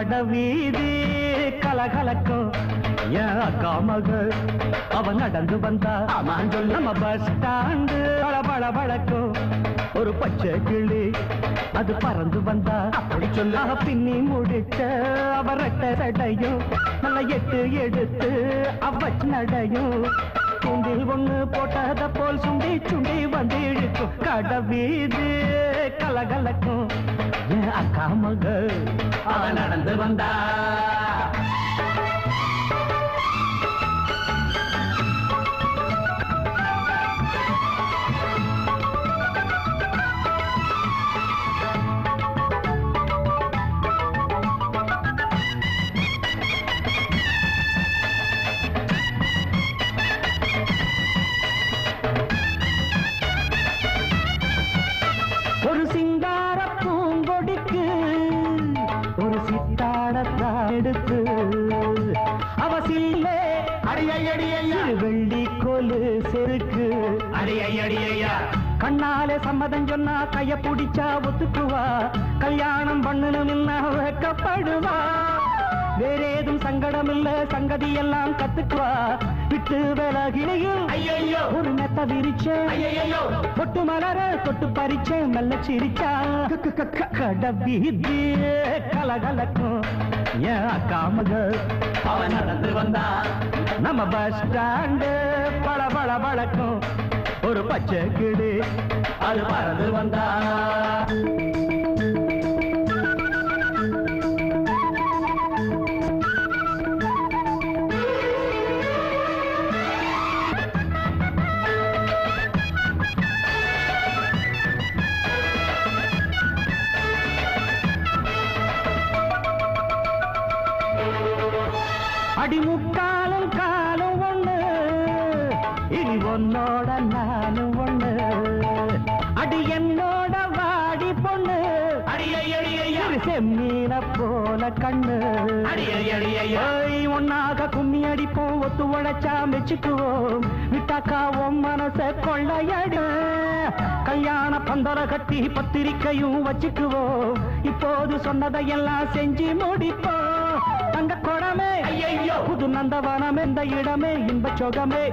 கடவீதி கலகலக்கும் என் அக்கா மகள் அவ நடந்து வந்தா நம்ம பஸ் ஸ்டாண்டு பளபள பழக்கும் ஒரு பச்சை கிளி அது பறந்து வந்தா அப்படி சொல்ல பின்னி முடிச்ச அவ ரெட்டை சடையும் நல்ல எட்டு எடுத்து அவ நடையும் தூண்டில் ஒண்ணு போட்டத போல் சுண்டி சுண்டி வந்து இழுக்கும் கடவீதி கலகலக்கும் என் அக்கா மகள் அவ நடந்து வந்தா ஒரு சிங்கார பூங்கொடிக்கு ஒரு சித்தாடத்தா எடுத்து அவசில்லே அடியடியா வெள்ளி கோலு செருக்கு அடியடியா கண்ணாலே சம்மதம் சொன்னா கைய பிடிச்சா ஒத்துக்குவா கல்யாணம் பண்ணணும்னா வைக்கப்படுவா வேறேதும் சங்கடம் இல்ல சங்கதி எல்லாம் கத்துக்குவா விட்டு விலகினையும் ஐயோ ஒரு மெத்த விரிச்சேன் ஐயோ பொட்டு மலர தொட்டு பறிச்சேன் மெல்ல சிரிச்சா கடவீதி கலகலக்கும் என் அக்கா மகள் அவ நடந்து வந்தா நம்ம பஸ் ஸ்டாண்டு பளபள பழக்கும் ஒரு பச்சை கிளி அது பறந்து வந்தா அடிமுக்காலும் காலும் ஒண்ணு இனி உன்னோட நானும் ஒண்ணு அடி என்னோட வாடி பொண்ணு செம்மீன போல கண்ணு ஒன்னாக கும்மி அடிப்போம் ஒத்து உழைச்சா மெச்சுக்குவோம் விட்டாக்கா உன் மனச கொள்ளையடி கல்யாண பந்தர கட்டி பத்திரிக்கையும் வச்சுக்குவோம் இப்போது சொன்னதையெல்லாம் செஞ்சு முடிப்போம் தங்க குடமே ஐயோ புது நந்தவனம் எந்த இடமே இன்ப சொகமே